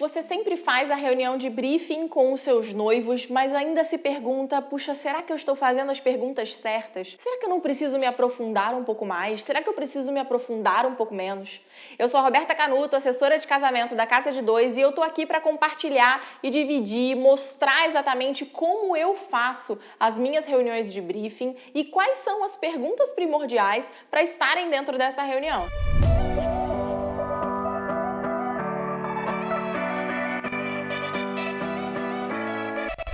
Você sempre faz a reunião de briefing com os seus noivos, mas ainda se pergunta, puxa, será que eu estou fazendo as perguntas certas? Será que eu não preciso me aprofundar um pouco mais? Será que eu preciso me aprofundar um pouco menos? Eu sou a Roberta Canuto, assessora de casamento da Casa de Dois, e eu tô aqui para compartilhar e dividir, mostrar exatamente como eu faço as minhas reuniões de briefing e quais são as perguntas primordiais para estarem dentro dessa reunião.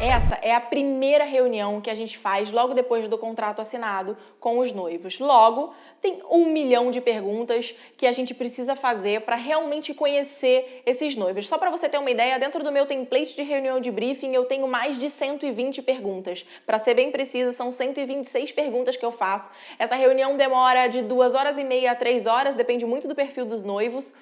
Essa é a primeira reunião que a gente faz logo depois do contrato assinado com os noivos. Logo, tem 1 milhão de perguntas que a gente precisa fazer para realmente conhecer esses noivos. Só para você ter uma ideia, dentro do meu template de reunião de briefing eu tenho mais de 120 perguntas. Para ser bem preciso, são 126 perguntas que eu faço. Essa reunião demora de 2h30 a 3 horas, depende muito do perfil dos noivos.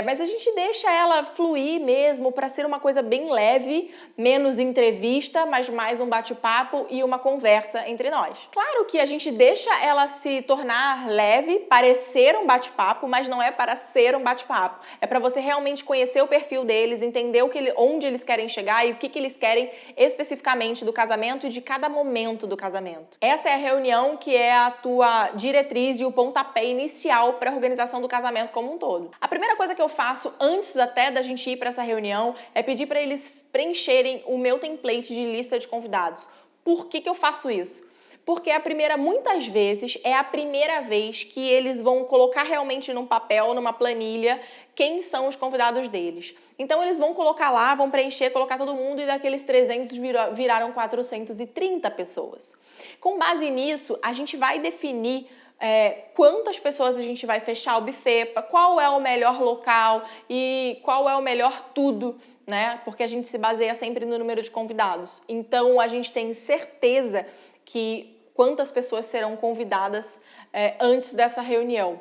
Mas a gente deixa ela fluir mesmo para ser uma coisa bem leve, menos entrevista, mas mais um bate-papo e uma conversa entre nós. Claro que a gente deixa ela se tornar leve, parecer um bate-papo, mas não é para ser um bate-papo. É para você realmente conhecer o perfil deles, entender onde eles querem chegar e o que eles querem especificamente do casamento e de cada momento do casamento. Essa é a reunião que é a tua diretriz e o pontapé inicial para a organização do casamento como um todo. A primeira coisa que eu faço antes até da gente ir para essa reunião é pedir para eles preencherem o meu template de lista de convidados. Por que eu faço isso? Porque muitas vezes, é a primeira vez que eles vão colocar realmente num papel, numa planilha, quem são os convidados deles. Então eles vão colocar lá, vão preencher, colocar todo mundo e daqueles 300 viraram 430 pessoas. Com base nisso, a gente vai definir quantas pessoas a gente vai fechar o buffet, qual é o melhor local e qual é o melhor tudo, né? Porque a gente se baseia sempre no número de convidados. Então a gente tem certeza que quantas pessoas serão convidadas antes dessa reunião.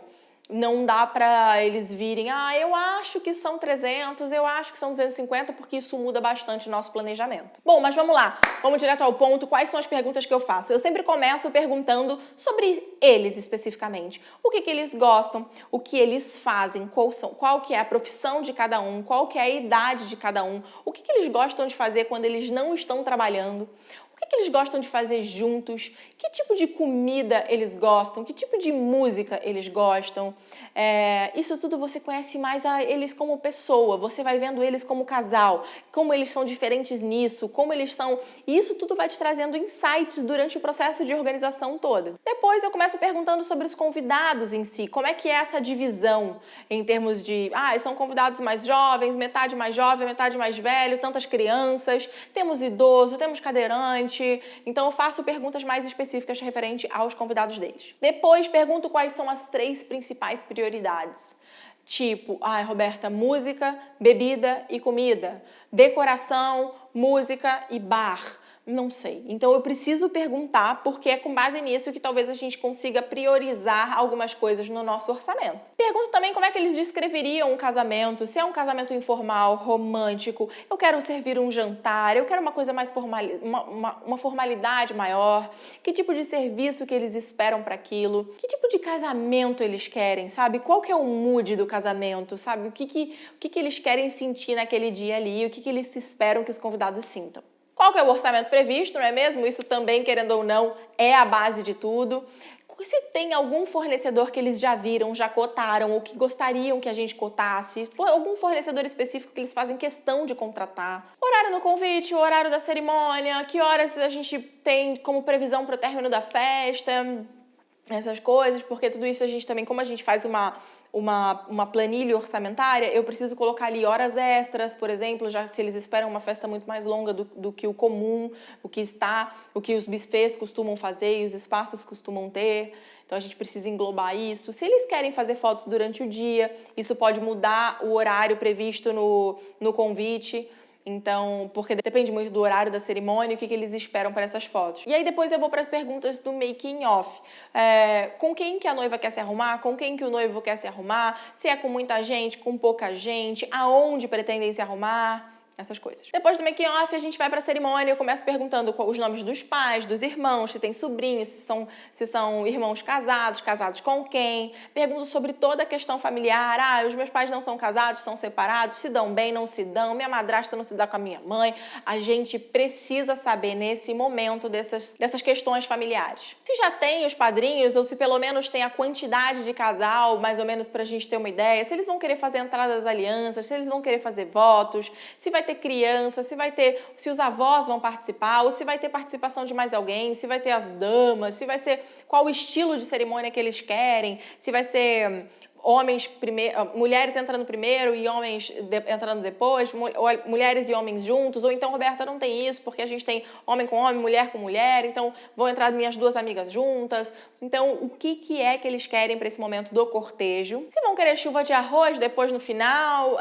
Não dá para eles virem, eu acho que são 300, eu acho que são 250, porque isso muda bastante o nosso planejamento. Bom, mas vamos lá, vamos direto ao ponto. Quais são as perguntas que eu faço? Eu sempre começo perguntando sobre eles especificamente. O que eles gostam, o que eles fazem, qual que é a profissão de cada um, qual que é a idade de cada um, o que eles gostam de fazer quando eles não estão trabalhando, o que eles gostam de fazer juntos, que tipo de comida eles gostam, que tipo de música eles gostam. Isso tudo você conhece mais a eles como pessoa, você vai vendo eles como casal, como eles são diferentes nisso, como eles são... E isso tudo vai te trazendo insights durante o processo de organização todo. Depois eu começo perguntando sobre os convidados em si, como é que é essa divisão em termos de... são convidados mais jovens, metade mais jovem, metade mais velho, tantas crianças, temos idoso, temos cadeirante. Então eu faço perguntas mais específicas referente aos convidados deles. Depois pergunto quais são as 3 principais prioridades. Tipo, Roberta, música, bebida e comida. Decoração, música e bar. Não sei. Então eu preciso perguntar, porque é com base nisso que talvez a gente consiga priorizar algumas coisas no nosso orçamento. Pergunto também como é que eles descreveriam um casamento, se é um casamento informal, romântico, eu quero servir um jantar, eu quero uma coisa mais uma formalidade maior, que tipo de serviço que eles esperam para aquilo, que tipo de casamento eles querem, sabe? Qual que é o mood do casamento, sabe? O que eles querem sentir naquele dia ali, o que eles esperam que os convidados sintam. Qual que é o orçamento previsto, não é mesmo? Isso também, querendo ou não, é a base de tudo. Se tem algum fornecedor que eles já viram, já cotaram, ou que gostariam que a gente cotasse, algum fornecedor específico que eles fazem questão de contratar. Horário no convite, o horário da cerimônia, que horas a gente tem como previsão para o término da festa, essas coisas, porque tudo isso a gente também, como a gente faz uma planilha orçamentária, eu preciso colocar ali horas extras, por exemplo, já se eles esperam uma festa muito mais longa do que o comum, o que os buffets costumam fazer e os espaços costumam ter. Então a gente precisa englobar isso. Se eles querem fazer fotos durante o dia, isso pode mudar o horário previsto no convite. Então, porque depende muito do horário da cerimônia e o que eles esperam para essas fotos. E aí depois eu vou para as perguntas do making off. Com quem que a noiva quer se arrumar? Com quem que o noivo quer se arrumar? Se é com muita gente, com pouca gente? Aonde pretendem se arrumar? essas coisas. Depois do making off, a gente vai pra cerimônia, eu começo perguntando os nomes dos pais, dos irmãos, se tem sobrinhos, se são irmãos casados, casados com quem. Pergunto sobre toda a questão familiar. Os meus pais não são casados, são separados, se dão bem, não se dão, minha madrasta não se dá com a minha mãe. A gente precisa saber nesse momento dessas questões familiares. Se já tem os padrinhos, ou se pelo menos tem a quantidade de casal, mais ou menos pra gente ter uma ideia, se eles vão querer fazer a entrada das alianças, se eles vão querer fazer votos, se vai ter criança, se os avós vão participar, ou se vai ter participação de mais alguém, se vai ter as damas, se vai ser qual o estilo de cerimônia que eles querem, se vai ser mulheres entrando primeiro e homens entrando depois, mulheres e homens juntos, ou então, Roberta, não tem isso, porque a gente tem homem com homem, mulher com mulher, então vão entrar minhas duas amigas juntas. Então, o que é que eles querem para esse momento do cortejo? Se vão querer chuva de arroz depois no final,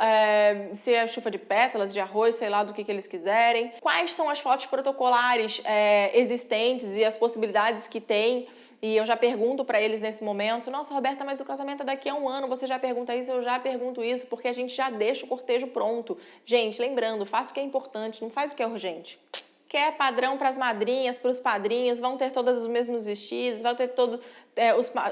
se é chuva de pétalas de arroz, sei lá do que eles quiserem. Quais são as fotos protocolares existentes e as possibilidades que tem? E eu já pergunto para eles nesse momento, nossa, Roberta, mas o casamento é daqui a um ano, você já pergunta isso, eu já pergunto isso, porque a gente já deixa o cortejo pronto. Gente, lembrando, faça o que é importante, não faz o que é urgente. Quer padrão para as madrinhas, para os padrinhos, vão ter todos os mesmos vestidos, vão ter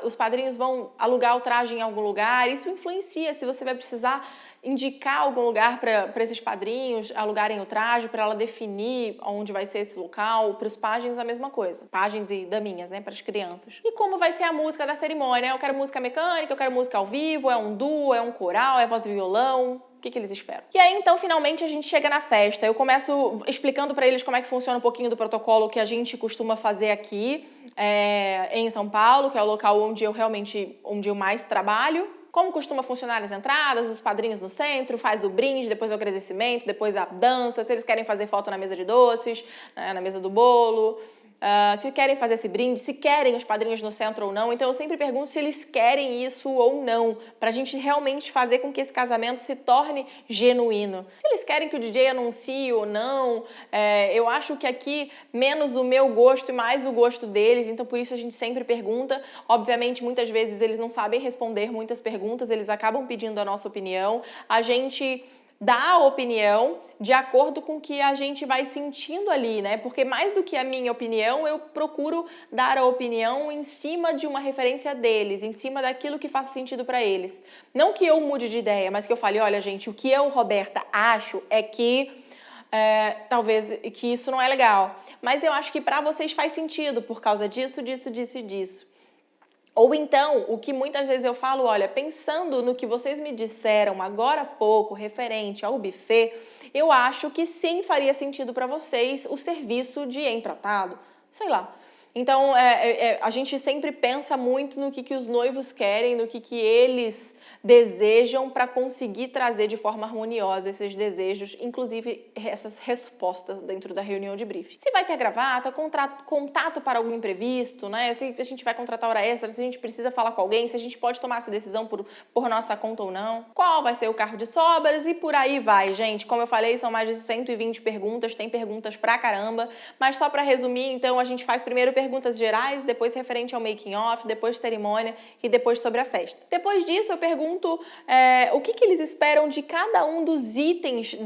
os padrinhos vão alugar o traje em algum lugar, isso influencia se você vai precisar indicar algum lugar para esses padrinhos alugarem o traje, para ela definir onde vai ser esse local. Para os pajens a mesma coisa, pajens e daminhas, né, para as crianças. E como vai ser a música da cerimônia? Eu quero música mecânica, eu quero música ao vivo, é um duo, é um coral, é voz e violão? O que eles esperam? E aí, então, finalmente a gente chega na festa. Eu começo explicando para eles como é que funciona um pouquinho do protocolo que a gente costuma fazer aqui em São Paulo, que é o local onde eu mais trabalho. Como costuma funcionar as entradas, os padrinhos no centro, faz o brinde, depois o agradecimento, depois a dança, se eles querem fazer foto na mesa de doces, na mesa do bolo, se querem fazer esse brinde, se querem os padrinhos no centro ou não. Então eu sempre pergunto se eles querem isso ou não, pra gente realmente fazer com que esse casamento se torne genuíno. Se eles querem que o DJ anuncie ou não, eu acho que aqui menos o meu gosto e mais o gosto deles, então por isso a gente sempre pergunta. Obviamente muitas vezes eles não sabem responder muitas perguntas, eles acabam pedindo a nossa opinião. A gente dá a opinião de acordo com o que a gente vai sentindo ali, né? Porque mais do que a minha opinião, eu procuro dar a opinião em cima de uma referência deles, em cima daquilo que faz sentido para eles. Não que eu mude de ideia, mas que eu fale, olha, gente, o que eu, Roberta, acho é que talvez que isso não é legal. Mas eu acho que para vocês faz sentido por causa disso, disso, disso e disso. Ou então, o que muitas vezes eu falo, olha, pensando no que vocês me disseram agora há pouco, referente ao buffet, eu acho que sim faria sentido para vocês o serviço de empratado, sei lá. Então, a gente sempre pensa muito no que os noivos querem, no que eles desejam para conseguir trazer de forma harmoniosa esses desejos, inclusive essas respostas dentro da reunião de briefing. Se vai ter gravata, contato para algum imprevisto, né? Se a gente vai contratar hora extra, se a gente precisa falar com alguém, se a gente pode tomar essa decisão por nossa conta ou não. Qual vai ser o carro de sobras e por aí vai, gente. Como eu falei, são mais de 120 perguntas, tem perguntas pra caramba, mas só para resumir, então a gente faz primeiro perguntas gerais, depois referente ao making off, depois cerimônia e depois sobre a festa. Depois disso eu pergunto o que eles esperam de cada um dos itens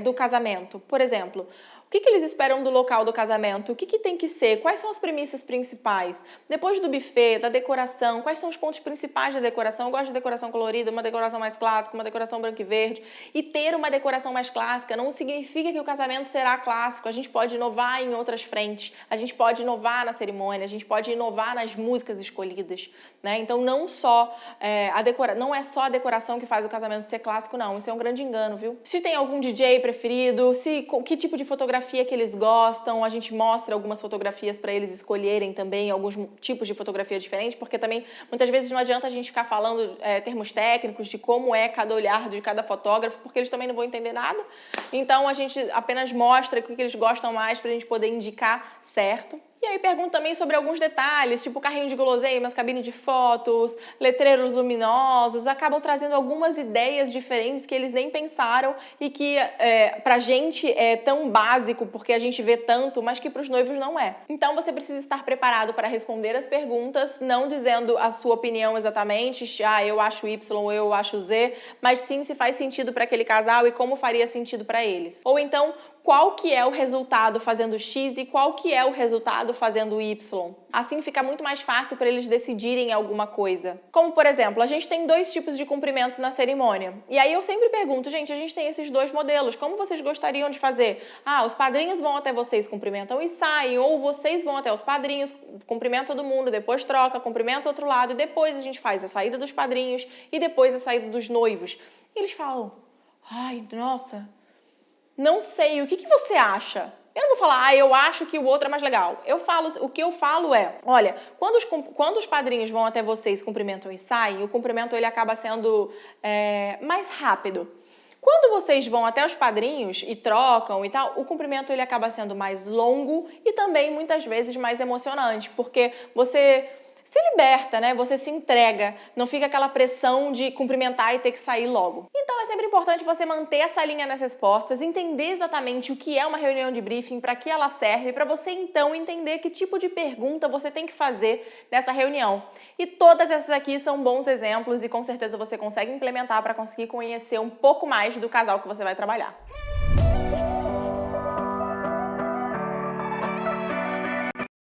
do casamento. Por exemplo, o que eles esperam do local do casamento? O que tem que ser? Quais são as premissas principais? Depois do buffet, da decoração, quais são os pontos principais da decoração? Eu gosto de decoração colorida, uma decoração mais clássica, uma decoração branco e verde. E ter uma decoração mais clássica não significa que o casamento será clássico. A gente pode inovar em outras frentes, a gente pode inovar na cerimônia, a gente pode inovar nas músicas escolhidas, né? Então não é só a decoração que faz o casamento ser clássico, não. Isso é um grande engano, viu? Se tem algum DJ preferido, que tipo de fotografia que eles gostam, a gente mostra algumas fotografias para eles escolherem também alguns tipos de fotografia diferentes, porque também muitas vezes não adianta a gente ficar falando termos técnicos de como é cada olhar de cada fotógrafo, porque eles também não vão entender nada. Então a gente apenas mostra o que eles gostam mais para a gente poder indicar certo. E aí pergunto também sobre alguns detalhes, tipo carrinho de guloseimas, cabine de fotos, letreiros luminosos, acabam trazendo algumas ideias diferentes que eles nem pensaram e que pra gente é tão básico porque a gente vê tanto, mas que pros noivos não é. Então você precisa estar preparado para responder as perguntas, não dizendo a sua opinião exatamente, eu acho Y, eu acho Z, mas sim se faz sentido para aquele casal e como faria sentido para eles. Ou então, qual que é o resultado fazendo X e qual que é o resultado fazendo Y. Assim fica muito mais fácil para eles decidirem alguma coisa. Como, por exemplo, a gente tem 2 tipos de cumprimentos na cerimônia. E aí eu sempre pergunto, gente, a gente tem esses 2 modelos, como vocês gostariam de fazer? Os padrinhos vão até vocês, cumprimentam e saem, ou vocês vão até os padrinhos, cumprimentam todo mundo, depois troca, cumprimenta o outro lado, e depois a gente faz a saída dos padrinhos e depois a saída dos noivos. E eles falam, nossa, não sei, o que você acha? Eu não vou falar, eu acho que o outro é mais legal. O que eu falo é, olha, quando os padrinhos vão até vocês, cumprimentam e saem, o cumprimento ele acaba sendo mais rápido. Quando vocês vão até os padrinhos e trocam e tal, o cumprimento ele acaba sendo mais longo e também muitas vezes mais emocionante, porque você se liberta, né? Você se entrega, não fica aquela pressão de cumprimentar e ter que sair logo. Então é sempre importante você manter essa linha nas respostas, entender exatamente o que é uma reunião de briefing, para que ela serve, para você então entender que tipo de pergunta você tem que fazer nessa reunião. E todas essas aqui são bons exemplos e com certeza você consegue implementar para conseguir conhecer um pouco mais do casal que você vai trabalhar.